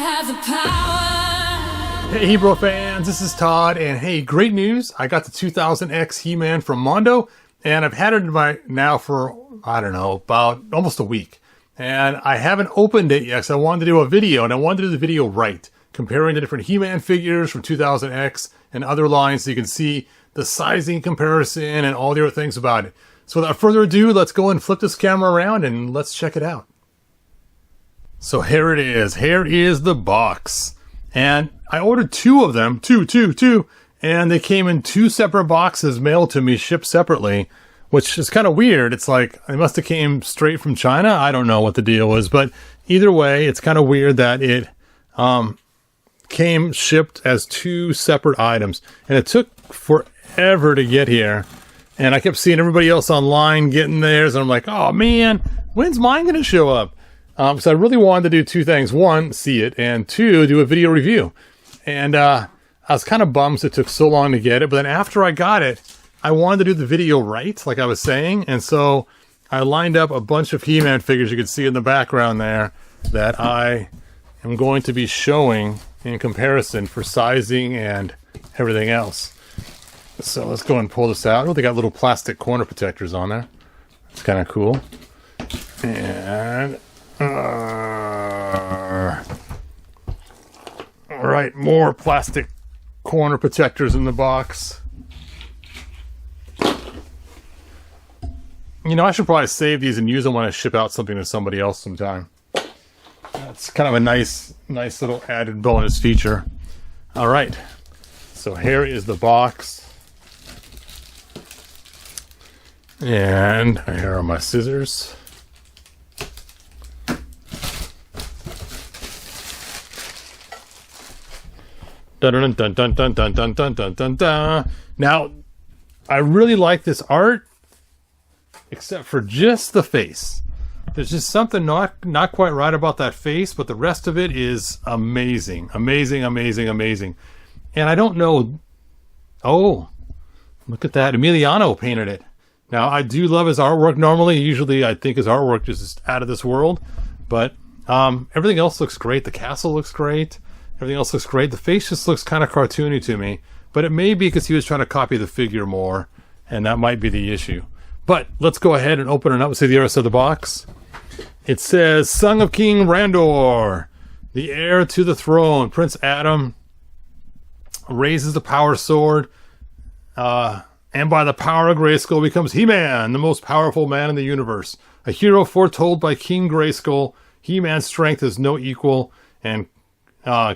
have the power. Hey Hebrew fans, this is Todd, and hey, great news! I got the 2000X He-Man from Mondo, and I've had it in my now for, I don't know, about almost a week. And I haven't opened it yet, so I wanted to do a video, and I wanted to do the video right, comparing the different He-Man figures from 2000X and other lines so you can see the sizing comparison and all the other things about it. So without further ado, let's go and flip this camera around and let's check it out. So here it is. Here is the box. And I ordered two of them, two, and they came in two separate boxes mailed to me, shipped separately, which is kind of weird. It's like, they must have came straight from China. I don't know what the deal was, but either way, it's kind of weird that it came shipped as two separate items. And it took forever to get here. And I kept seeing everybody else online getting theirs, and I'm like, oh man, when's mine going to show up? So I really wanted to do two things. One, see it, and two, do a video review. And I was kind of bummed it took so long to get it, but then after I got it, I wanted to do the video right, like I was saying, and so I lined up a bunch of He-Man figures you can see in the background there that I am going to be showing in comparison for sizing and everything else. So let's go and pull this out. Oh, they got little plastic corner protectors on there. It's kind of cool. And all right, more plastic corner protectors in the box. You know, I should probably save these and use them when I ship out something to somebody else sometime. That's kind of a nice little added bonus feature. All right, so here is the box. And here are my scissors. Dun dun dun dun dun dun dun dun dun dun dun. Now, I really like this art, except for just the face. There's just something not quite right about that face, but the rest of it is amazing, amazing, amazing, amazing. And I don't know. Oh, look at that! Emiliano painted it. Now, I do love his artwork normally. Usually, I think his artwork is just out of this world. But everything else looks great. The castle looks great. Everything else looks great. The face just looks kind of cartoony to me. But it may be because he was trying to copy the figure more. And that might be the issue. But let's go ahead and open it up and see the rest of the box. It says, Son of King Randor, the heir to the throne. Prince Adam raises the power sword. And by the power of Grayskull becomes He-Man, the most powerful man in the universe. A hero foretold by King Grayskull, He-Man's strength is no equal, and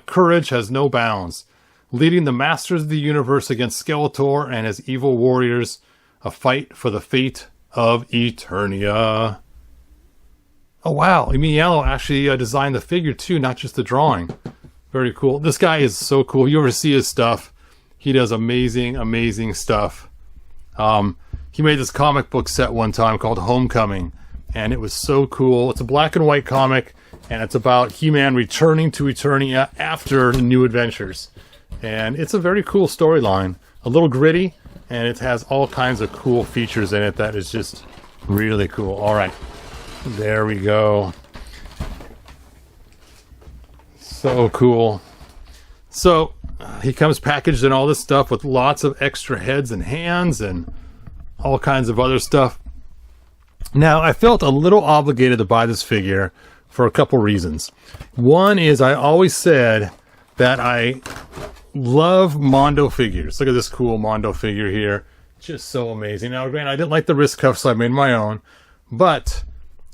courage has no bounds. Leading the masters of the universe against Skeletor and his evil warriors, a fight for the fate of Eternia. Oh wow, Emiliano actually designed the figure too, not just the drawing. Very cool. This guy is so cool. You ever see his stuff? He does amazing, amazing stuff. He made this comic book set one time called Homecoming, and it was so cool. It's a black and white comic, and it's about He-Man returning to Eternia after the new adventures. And it's a very cool storyline. A little gritty, and it has all kinds of cool features in it that is just really cool. All right, there we go. So cool. So he comes packaged in all this stuff with lots of extra heads and hands and all kinds of other stuff. Now, I felt a little obligated to buy this figure for a couple reasons. One is I always said that I love Mondo figures. Look at this cool Mondo figure here. Just so amazing. Now, granted, I didn't like the wrist cuffs, so I made my own. But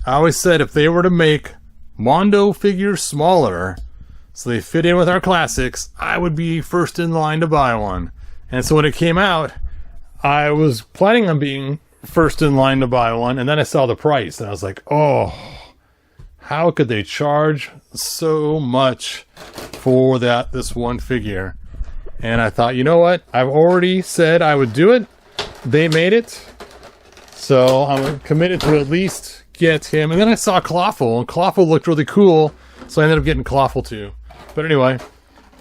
I always said if they were to make Mondo figures smaller, so they fit in with our classics, I would be first in line to buy one. And so when it came out, I was planning on being first in line to buy one, and then I saw the price, and I was like, oh, how could they charge so much for this one figure? And I thought, you know what? I've already said I would do it. They made it. So I'm committed to at least get him. And then I saw Clawful, and Clawful looked really cool, so I ended up getting Clawful too. But anyway,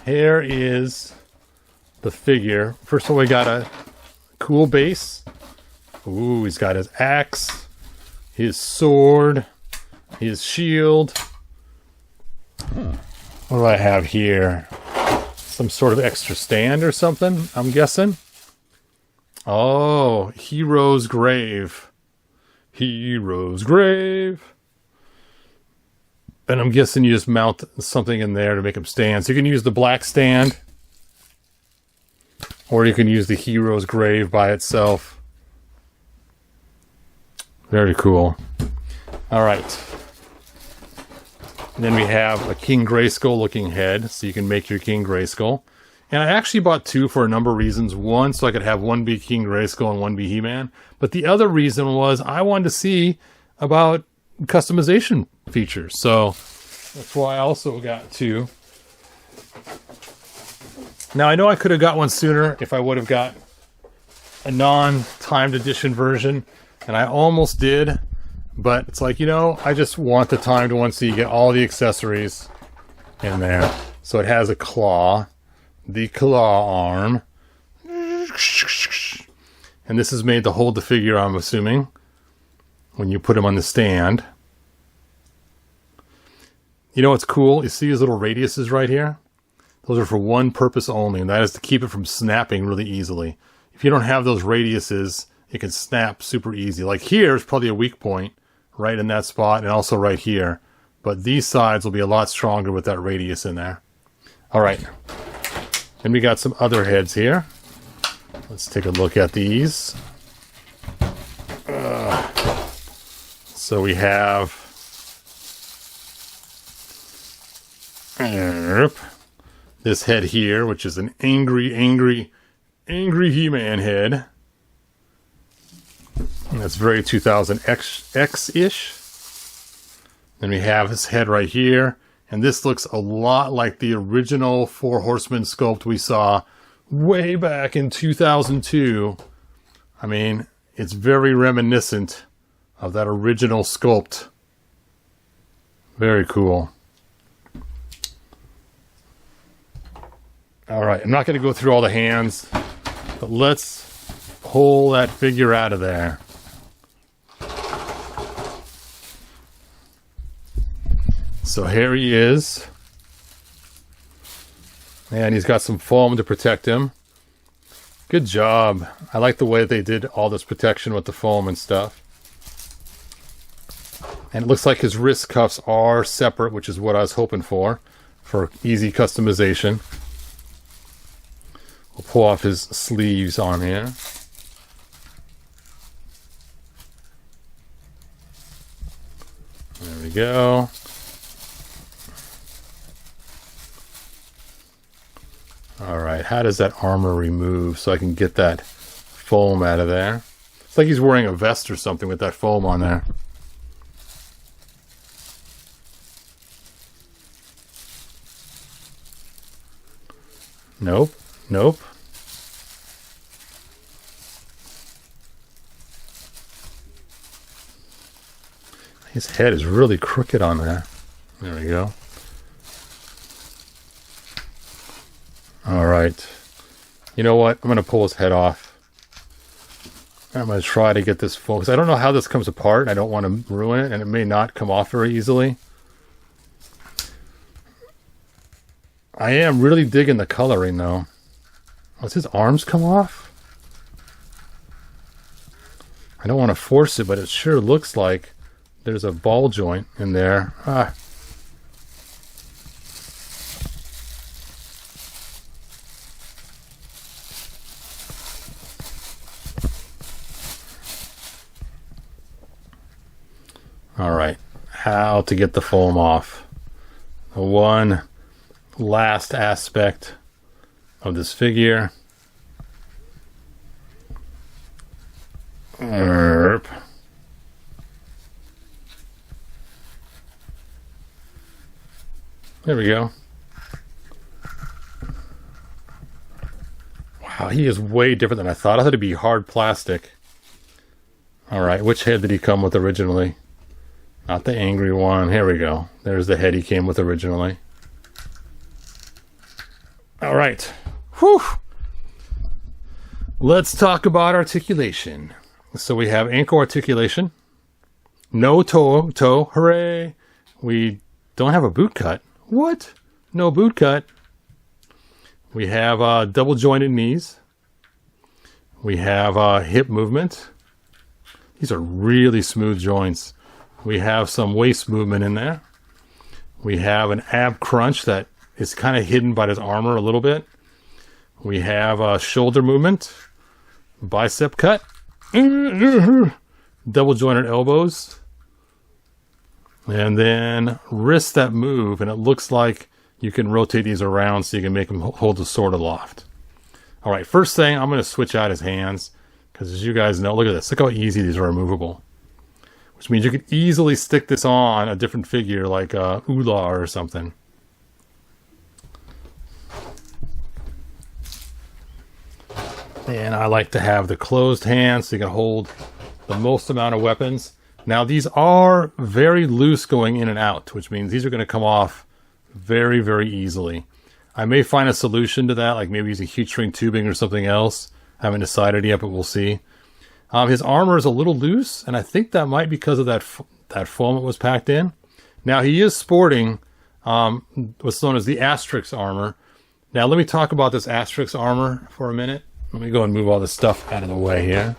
here is the figure. First of all, we got a cool base. Ooh, he's got his axe, his sword, his shield. What do I have here? Some sort of extra stand or something, I'm guessing. Oh, Hero's Grave. Hero's Grave. And I'm guessing you just mount something in there to make them stand. So you can use the black stand. Or you can use the Hero's Grave by itself. Very cool. Alright. Then we have a King Grayskull looking head. So you can make your King Grayskull. And I actually bought two for a number of reasons. One, so I could have one be King Grayskull and one be He-Man. But the other reason was I wanted to see about customization features. So that's why I also got two. Now, I know I could have got one sooner if I would have got a non-timed edition version, and I almost did, but it's like, you know, I just want the timed one so you get all the accessories in there. So it has a claw, the claw arm, and this is made to hold the figure, I'm assuming, when you put him on the stand. You know what's cool? You see these little radiuses right here? Those are for one purpose only, and that is to keep it from snapping really easily. If you don't have those radiuses, it can snap super easy. Like here is probably a weak point, right in that spot, and also right here. But these sides will be a lot stronger with that radius in there. Alright. Then we got some other heads here. Let's take a look at these. So we have... this head here, which is an angry He-Man head. And that's very 2000X-ish. Then we have his head right here. And this looks a lot like the original Four Horsemen sculpt we saw way back in 2002. I mean, it's very reminiscent of that original sculpt. Very cool. Alright, I'm not going to go through all the hands, but let's pull that figure out of there. So here he is. And he's got some foam to protect him. Good job. I like the way that they did all this protection with the foam and stuff. And it looks like his wrist cuffs are separate, which is what I was hoping for easy customization. We'll pull off his sleeves on here. There we go. Alright, how does that armor remove so I can get that foam out of there? It's like he's wearing a vest or something with that foam on there. Nope. Nope. His head is really crooked on there. There we go. Alright. You know what? I'm going to pull his head off. I'm going to try to get this full, because I don't know how this comes apart. I don't want to ruin it, and it may not come off very easily. I am really digging the coloring, though. Does his arms come off? I don't want to force it, but it sure looks like there's a ball joint in there. Ah. Alright, how to get the foam off. The one last aspect of this figure. There we go. Wow, he is way different than I thought. I thought it'd be hard plastic. Alright, which head did he come with originally? Not the angry one. Here we go. There's the head he came with originally. Alright. Whew. Let's talk about articulation. So we have ankle articulation. No toe. Hooray! We don't have a boot cut. What? no boot cut. We have double jointed knees. We have hip movement. These are really smooth joints. We have some waist movement in there. We have an ab crunch that is kind of hidden by this armor a little bit. We have shoulder movement, bicep cut, double jointed elbows, and then wrists that move, and it looks like you can rotate these around so you can make them hold the sword aloft. All right, first thing, I'm going to switch out his hands, because as you guys know, look at this. Look how easy these are removable. Which means you could easily stick this on a different figure, like Oolar or something. And I like to have the closed hands so you can hold the most amount of weapons. Now, these are very loose going in and out, which means these are going to come off very, very easily. I may find a solution to that, like maybe using heat shrink tubing or something else. I haven't decided yet, but we'll see. His armor is a little loose, and I think that might be because of that foam it was packed in. Now, he is sporting what's known as the Asterix armor. Now, let me talk about this Asterix armor for a minute. Let me go and move all this stuff out of the way here.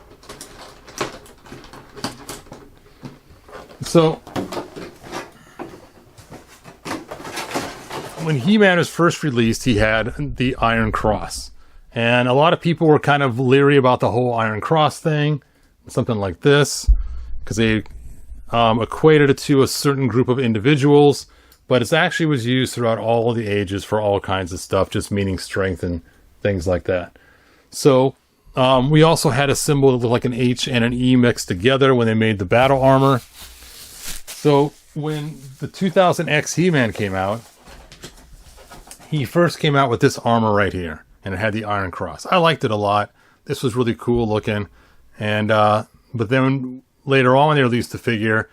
So, when He-Man was first released, he had the Iron Cross. And a lot of people were kind of leery about the whole Iron Cross thing, something like this, because they equated it to a certain group of individuals, but it actually was used throughout all of the ages for all kinds of stuff, just meaning strength and things like that. So we also had a symbol that looked like an H and an E mixed together when they made the battle armor. So when the 2000X He-Man came out, he first came out with this armor right here. And it had the Iron Cross. I liked it a lot. This was really cool looking. And but then later on when they released the figure,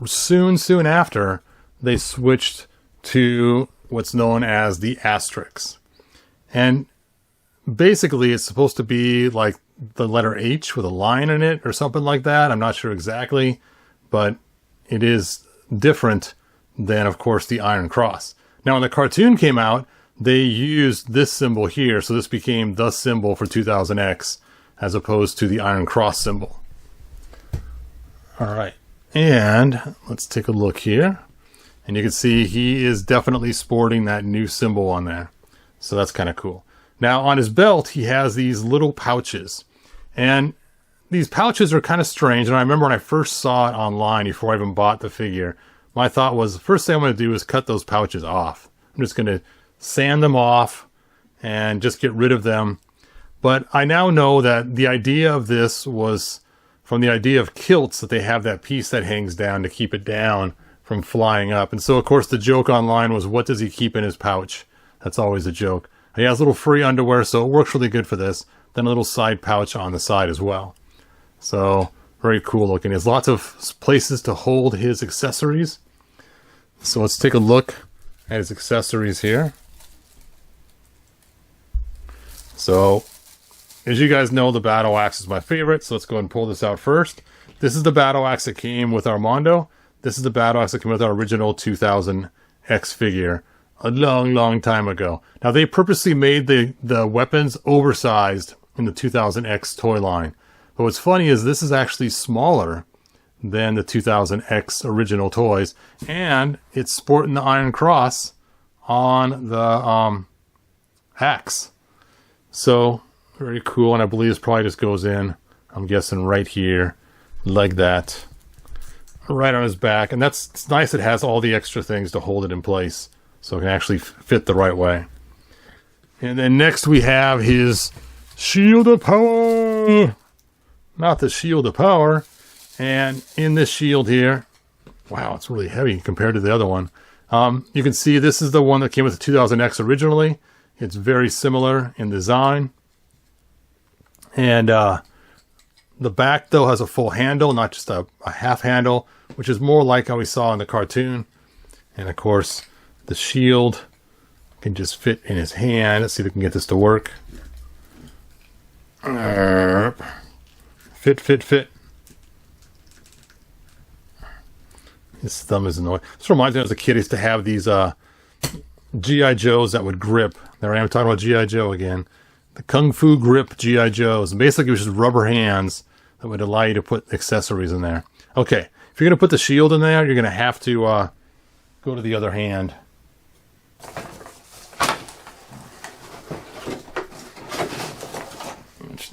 soon after, they switched to what's known as the Asterix. And basically it's supposed to be like the letter H with a line in it or something like that. I'm not sure exactly, but it is different than, of course, the Iron Cross. Now when the cartoon came out, they used this symbol here, so this became the symbol for 2000X, as opposed to the Iron Cross symbol. All right, and let's take a look here. And you can see he is definitely sporting that new symbol on there. So that's kind of cool. Now, on his belt, he has these little pouches. And these pouches are kind of strange, and I remember when I first saw it online, before I even bought the figure, my thought was, the first thing I'm going to do is cut those pouches off. I'm just going to sand them off and just get rid of them. But I now know that the idea of this was from the idea of kilts, that they have that piece that hangs down to keep it down from flying up. And so, of course, the joke online was, what does he keep in his pouch? That's always a joke. He has little free underwear, so it works really good for this. Then a little side pouch on the side as well. So, very cool looking. There's lots of places to hold his accessories. So let's take a look at his accessories here. So, as you guys know, the battle axe is my favorite, so let's go ahead and pull this out first. This is the battle axe that came with our Mondo. This is the battle axe that came with our original 2000X figure a long time ago. Now, they purposely made the weapons oversized in the 2000X toy line. But what's funny is this is actually smaller than the 2000X original toys, and it's sporting the Iron Cross on the axe. So, very cool, and I believe this probably just goes in, I'm guessing, right here, like that, right on his back. And it's nice, it has all the extra things to hold it in place, so it can actually fit the right way. And then next we have his Shield of Power! Not the Shield of Power. And in this shield here, wow, it's really heavy compared to the other one. You can see this is the one that came with the 2000X originally. It's very similar in design. And the back, though, has a full handle, not just a half handle, which is more like how we saw in the cartoon. And, of course, the shield can just fit in his hand. Let's see if we can get this to work. Fit. His thumb is annoying. This reminds me, as a kid, I used to have these G.I. Joes that would grip. There I am talking about G.I. Joe again. The Kung Fu grip G.I. Joes. And basically it was just rubber hands that would allow you to put accessories in there. Okay, if you're going to put the shield in there, you're going to have to go to the other hand.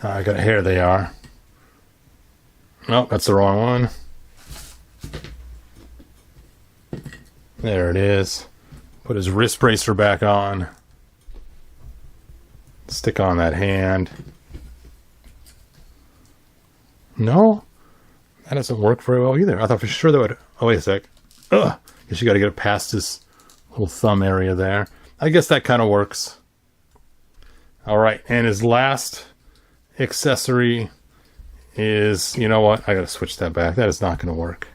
I got here they are. Nope, that's the wrong one. There it is. Put his wrist bracer back on. Stick on that hand. No, that doesn't work very well either. I thought for sure that would... Oh, wait a sec. Ugh! Guess you got to get it past this little thumb area there. I guess that kind of works. All right, and his last accessory is... You know what? I got to switch that back. That is not going to work.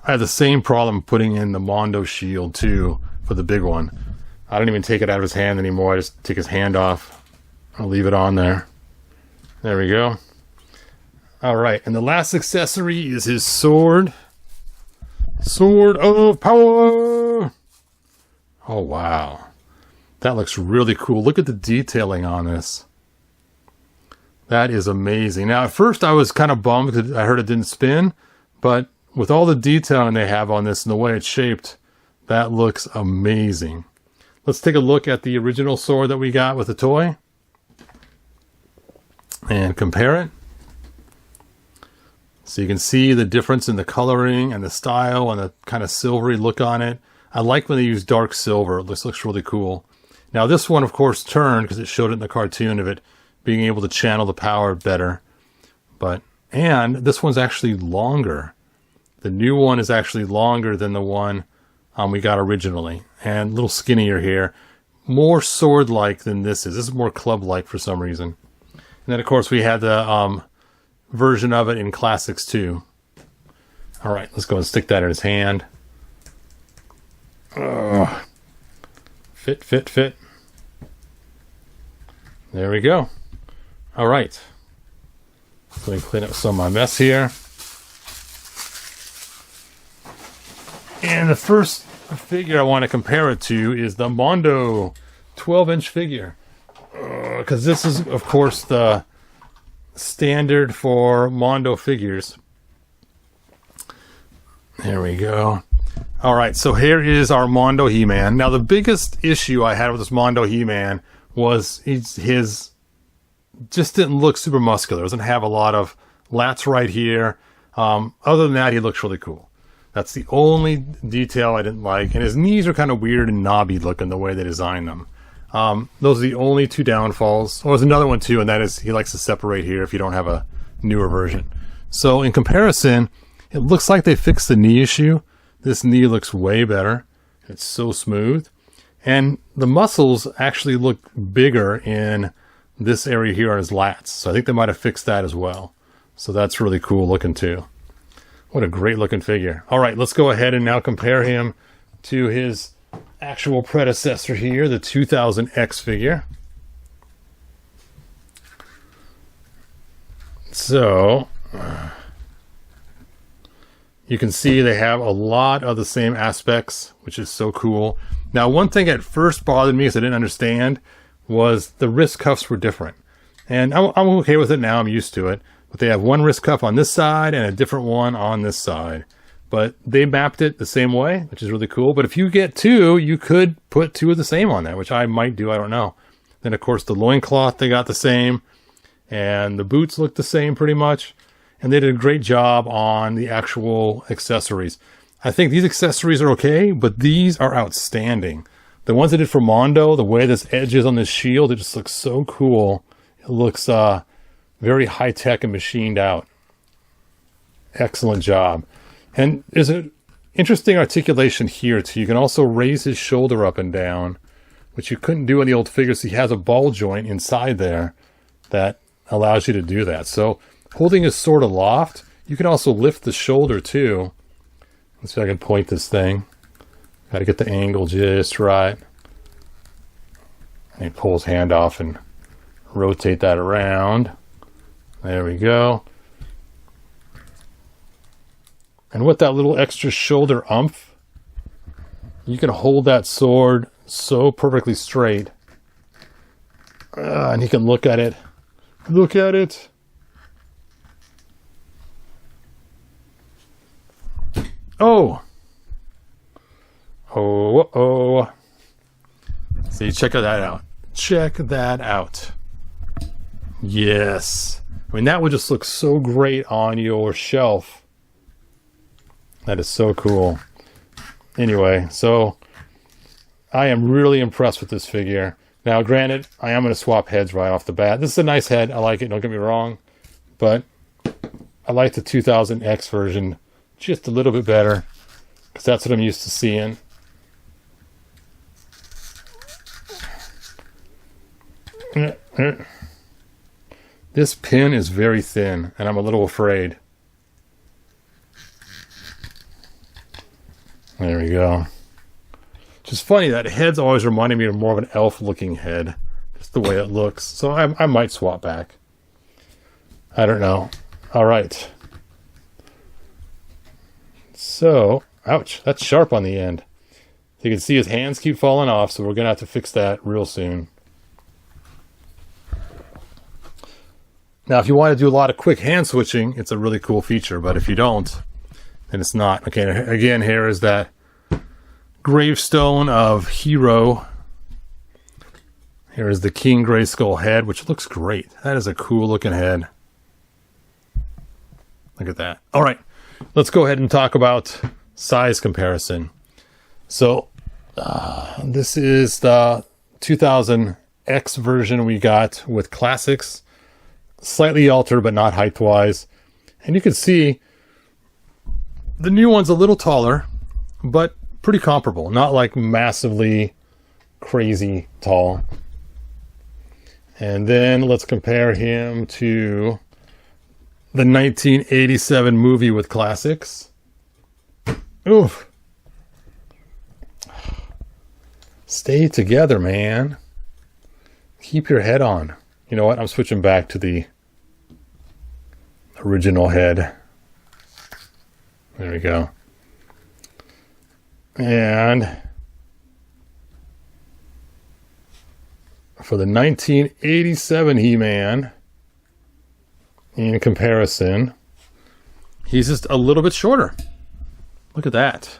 I had the same problem putting in the Mondo shield too for the big one. I don't even take it out of his hand anymore. I just take his hand off. I'll leave it on there. There we go. All right, and the last accessory is his sword. Sword of power. Oh wow, that looks really cool. Look at the detailing on this. That is amazing. Now at first I was kind of bummed because I heard it didn't spin, but with all the detailing they have on this and the way it's shaped, that looks amazing. Let's take a look at the original sword that we got with the toy and compare it. So you can see the difference in the coloring and the style and the kind of silvery look on it. I like when they use dark silver. This looks really cool. Now this one, of course, turned because it showed it in the cartoon of it being able to channel the power better. And this one's actually longer. The new one is actually longer than the one we got originally. And a little skinnier here. More sword-like than this is. This is more club-like for some reason. And then, of course, we had the version of it in Classics too. All right, let's go and stick that in his hand. Fit, fit, fit. There we go. All right. Let me clean up some of my mess here. And the first figure I want to compare it to is the Mondo 12-inch figure. Because this is, of course, the standard for Mondo figures. There we go. All right, so here is our Mondo He-Man. Now, the biggest issue I had with this Mondo He-Man was his just didn't look super muscular. Doesn't have a lot of lats right here. Other than that, he looks really cool. That's the only detail I didn't like. And his knees are kind of weird and knobby looking the way they designed them. Those are the only two downfalls. Oh, there's another one too, and that is he likes to separate here if you don't have a newer version. So in comparison, it looks like they fixed the knee issue. This knee looks way better. It's so smooth. And the muscles actually look bigger in this area here on his lats. So I think they might have fixed that as well. So that's really cool looking too. What a great looking figure. All right, let's go ahead and now compare him to his actual predecessor here, the 2000X figure. So you can see they have a lot of the same aspects, which is so cool. Now, one thing at first bothered me because I didn't understand was the wrist cuffs were different. And I'm okay with it now. I'm used to it. But they have one wrist cuff on this side and a different one on this side. But they mapped it the same way, which is really cool. But if you get two, you could put two of the same on there, which I might do. I don't know. Then, of course, the loincloth, they got the same. And the boots look the same pretty much. And they did a great job on the actual accessories. I think these accessories are okay, but these are outstanding. The ones they did for Mondo, the way this edge is on this shield, it just looks so cool. It looks very high-tech and machined out. Excellent job. And there's an interesting articulation here, too. You can also raise his shoulder up and down, which you couldn't do in the old figures. He has a ball joint inside there that allows you to do that. So holding his sword aloft, you can also lift the shoulder, too. Let's see if I can point this thing. Got to get the angle just right. And he pulls hand off and rotate that around. There we go. And with that little extra shoulder umph, you can hold that sword so perfectly straight. And you can look at it. Look at it. Oh. Oh. See, check that out. Check that out. Yes. I mean, that would just look so great on your shelf. That is so cool. Anyway, so I am really impressed with this figure. Now, granted, I am going to swap heads right off the bat. This is a nice head. I like it. Don't get me wrong. But I like the 2000X version just a little bit better, because that's what I'm used to seeing. This pin is very thin, and I'm a little afraid. There we go. Just funny, that head's always reminded me of more of an elf-looking head. Just the way it looks. So I might swap back. I don't know. All right. So, ouch, that's sharp on the end. You can see his hands keep falling off, so we're going to have to fix that real soon. Now, if you want to do a lot of quick hand switching, it's a really cool feature, but if you don't, then it's not. Okay, again, here is that gravestone of Hero. Here is the King Grayskull head, which looks great. That is a cool looking head. Look at that. All right, let's go ahead and talk about size comparison. So, this is the 2000X version we got with Classics. Slightly altered, but not height-wise. And you can see the new one's a little taller, but pretty comparable. Not like massively crazy tall. And then let's compare him to the 1987 movie with Classics. Oof. Stay together, man. Keep your head on. You know what? I'm switching back to the original head. There we go. And for the 1987 He-Man, in comparison, he's just a little bit shorter. Look at that.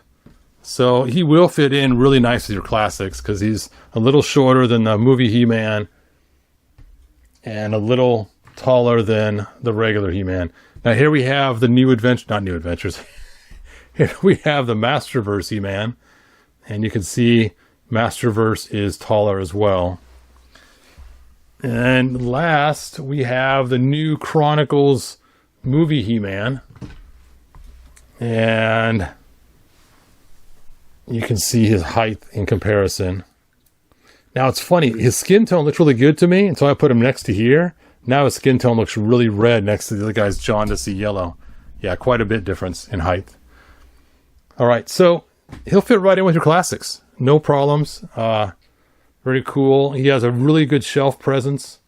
So he will fit in really nice with your Classics, because he's a little shorter than the movie He-Man and a little taller than the regular He-Man. Now here we have the New Adventure, not New Adventures. Here we have the Masterverse He-Man, and you can see Masterverse is taller as well. And last, we have the new Chronicles movie He-Man, and you can see his height in comparison. Now it's funny, his skin tone looks really good to me until I put him next to here. Now his skin tone looks really red next to the other guy's jaundicey yellow. Yeah, quite a bit difference in height. Alright, so he'll fit right in with your Classics. No problems. Very cool. He has a really good shelf presence.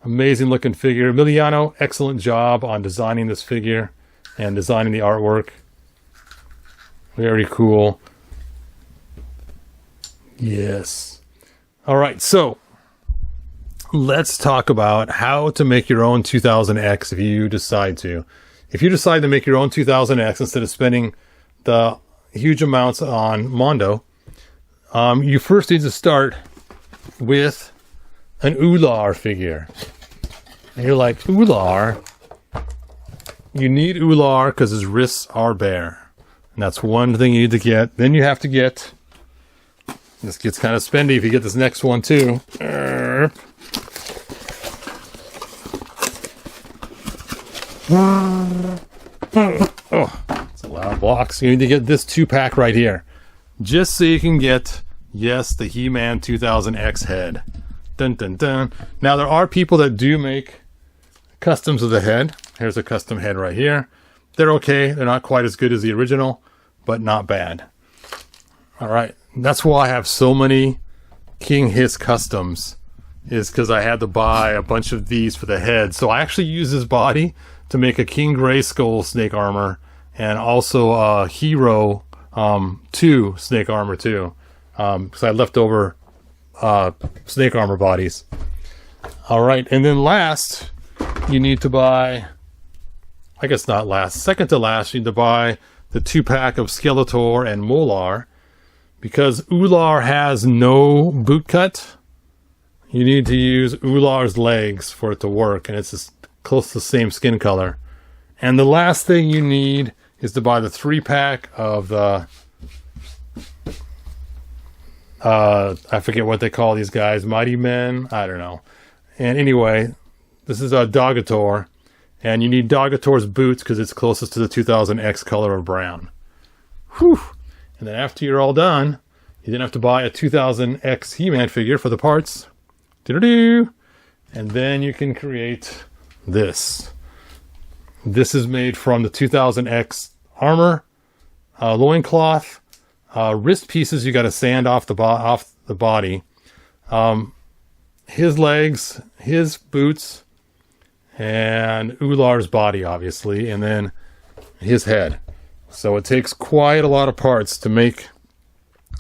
Amazing looking figure. Emiliano, excellent job on designing this figure and designing the artwork. Very cool. Yes. All right, so let's talk about how to make your own 2000X if you decide to. If you decide to make your own 2000X instead of spending the huge amounts on Mondo, you first need to start with an Oolar figure. And you're like, Oolar? You need Oolar because his wrists are bare. And that's one thing you need to get. Then you have to get... This gets kind of spendy if you get this next one too. Oh, it's a loud box. You need to get this 2-pack right here. Just so you can get, yes, the He-Man 2000X head. Dun dun dun. Now there are people that do make customs of the head. Here's a custom head right here. They're okay. They're not quite as good as the original, but not bad. All right. That's why I have so many King Hiss customs is because I had to buy a bunch of these for the head. So I actually use his body to make a King Grayskull snake armor, and also a Hero 2 snake armor too, because I left over snake armor bodies. All right, and then last, you need to buy, I guess not last, second to last, you need to buy the 2-pack of Skeletor and Molar, because Oolar has no boot cut. You need to use Oolar's legs for it to work, and it's just close to the same skin color. And the last thing you need is to buy the 3-pack of the I forget what they call these guys, Mighty Men, I don't know. And anyway, this is a Dogator, and you need Dogator's boots because it's closest to the 2000X color of brown. Whew! And then after you're all done, you then have to buy a 2000X He-Man figure for the parts. Do-do-do! And then you can create this. This is made from the 2000X armor, loincloth, wrist pieces you got to sand off the body, his legs, his boots, and Oolar's body, obviously, and then his head. So it takes quite a lot of parts to make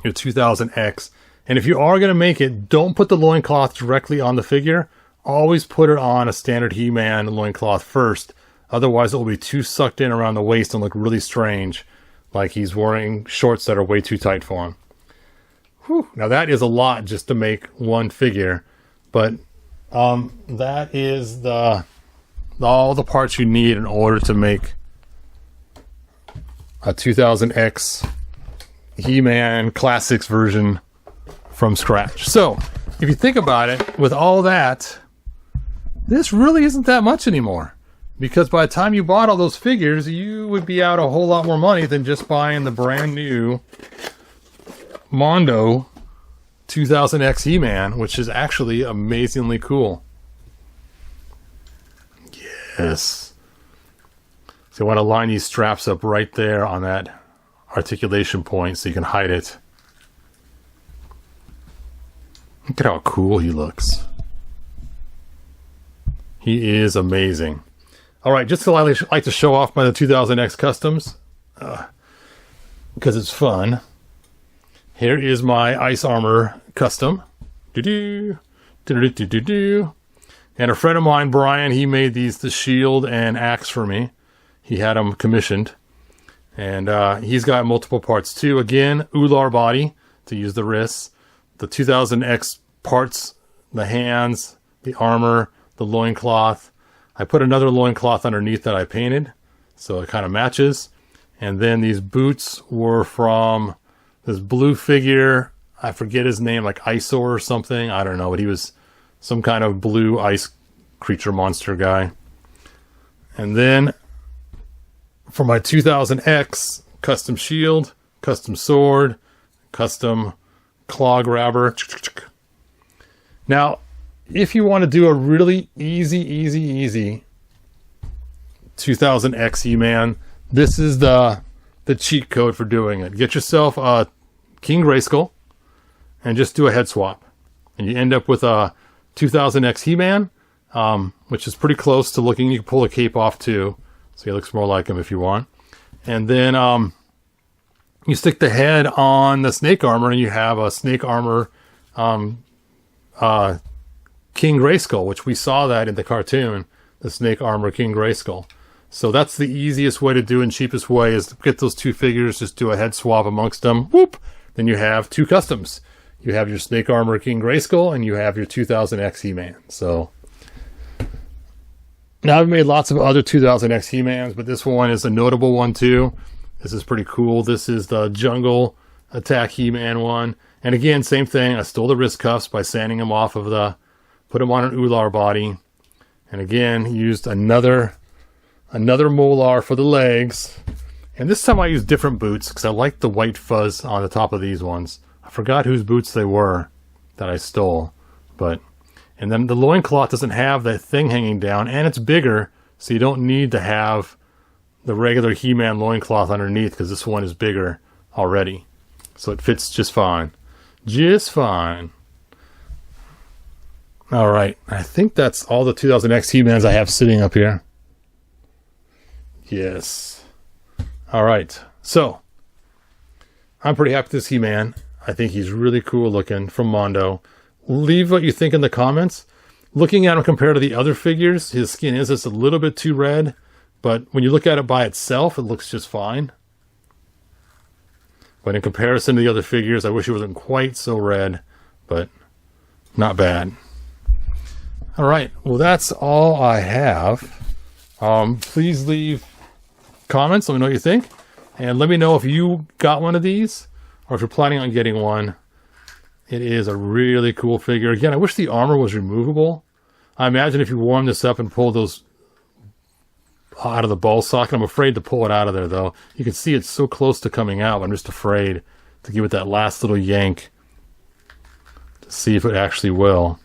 your 2000X. And if you are going to make it, don't put the loincloth directly on the figure. Always put it on a standard He-Man loincloth first. Otherwise, it will be too sucked in around the waist and look really strange, like he's wearing shorts that are way too tight for him. Whew. Now that is a lot just to make one figure, but that is all the parts you need in order to make a 2000X He-Man Classics version from scratch. So, if you think about it, with all that, this really isn't that much anymore. Because by the time you bought all those figures, you would be out a whole lot more money than just buying the brand new Mondo 2000X He-Man, which is actually amazingly cool. Yes. So I want to line these straps up right there on that articulation point so you can hide it. Look at how cool he looks. He is amazing. Alright, just because I like to show off my 2000X Customs, because it's fun, here is my Ice Armor Custom. Do-do, do-do-do-do-do. And a friend of mine, Brian, he made the shield and axe for me. He had them commissioned. And he's got multiple parts too. Again, Oolar body to use the wrists. The 2000X parts, the hands, the armor, the loincloth. I put another loincloth underneath that I painted, so it kind of matches. And then these boots were from this blue figure. I forget his name, like Isoar or something. I don't know, but he was some kind of blue ice creature monster guy. And then for my 2000X, custom shield, custom sword, custom claw grabber. Now, if you want to do a really easy 2000X He-Man, this is the cheat code for doing it. Get yourself a King Grayskull and just do a head swap. And you end up with a 2000X He-Man, which is pretty close to looking. You can pull the cape off too, so he looks more like him if you want. And then you stick the head on the snake armor and you have a snake armor King Grayskull, which we saw that in the cartoon, the snake armor King Grayskull. So that's the easiest way to do and cheapest way is to get those two figures, just do a head swap amongst them. Whoop! Then you have two customs. You have your snake armor King Grayskull and you have your 2000X He-Man. So now I've made lots of other 2000X He-Mans, but this one is a notable one too. This is pretty cool. This is the Jungle Attack He-Man one. And again, same thing. I stole the wrist cuffs by sanding them off of put them on an Oolar body. And again, used another Molar for the legs. And this time I used different boots because I like the white fuzz on the top of these ones. I forgot whose boots they were that I stole. And then the loincloth doesn't have that thing hanging down, and it's bigger, so you don't need to have the regular He-Man loincloth underneath because this one is bigger already. So it fits just fine. Just fine. All right. I think that's all the 2000X He-Mans I have sitting up here. Yes. All right. So, I'm pretty happy with this He-Man. I think he's really cool looking from Mondo. Leave what you think in the comments. Looking at him compared to the other figures, his skin is just a little bit too red. But when you look at it by itself, it looks just fine. But in comparison to the other figures, I wish it wasn't quite so red. But not bad. All right. Well, that's all I have. Please leave comments. Let me know what you think. And let me know if you got one of these or if you're planning on getting one. It is a really cool figure. Again, I wish the armor was removable. I imagine if you warm this up and pull those out of the ball socket, I'm afraid to pull it out of there, though. You can see it's so close to coming out. I'm just afraid to give it that last little yank to see if it actually will.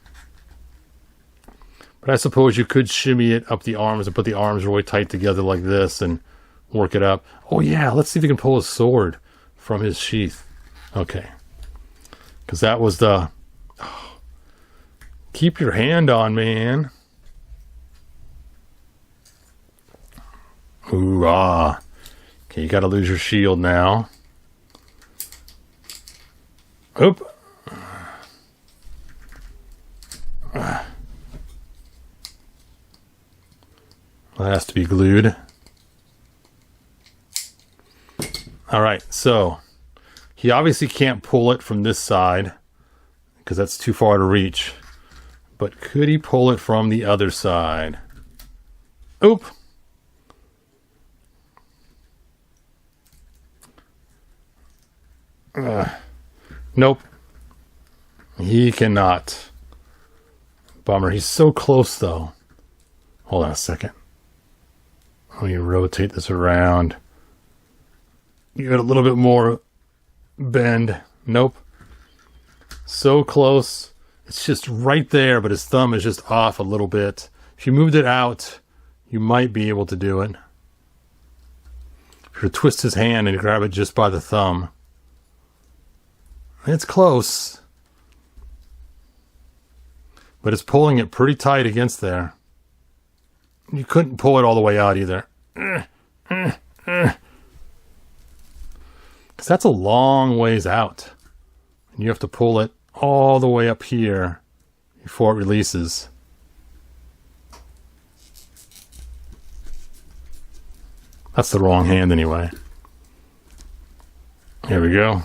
But I suppose you could shimmy it up the arms and put the arms really tight together like this and work it up. Oh, yeah. Let's see if we can pull his sword from his sheath. Okay. Because that was the... Oh, keep your hand on, man. Ooh, ah. Okay, you got to lose your shield now. Oop. Well, that has to be glued. All right, so he obviously can't pull it from this side because that's too far to reach. But could he pull it from the other side? Oop. Nope. He cannot. Bummer. He's so close, though. Hold on a second. Let me rotate this around. Give it a little bit more bend. Nope. So close. It's just right there, but his thumb is just off a little bit. If you moved it out, you might be able to do it. If you twist his hand and grab it just by the thumb. It's close. But it's pulling it pretty tight against there. You couldn't pull it all the way out either. Because that's a long ways out. And you have to pull it all the way up here before it releases. That's the wrong hand anyway. Here we go.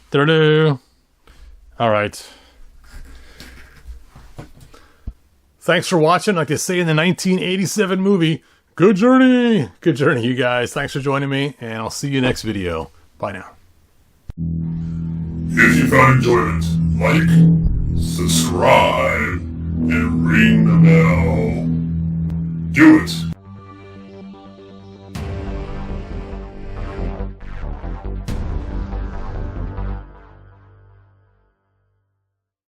There-do. All right. Thanks for watching. Like they say in the 1987 movie, good journey. Good journey, you guys. Thanks for joining me, and I'll see you next video. Bye now. If you found enjoyment, like, subscribe, and ring the bell. Do it.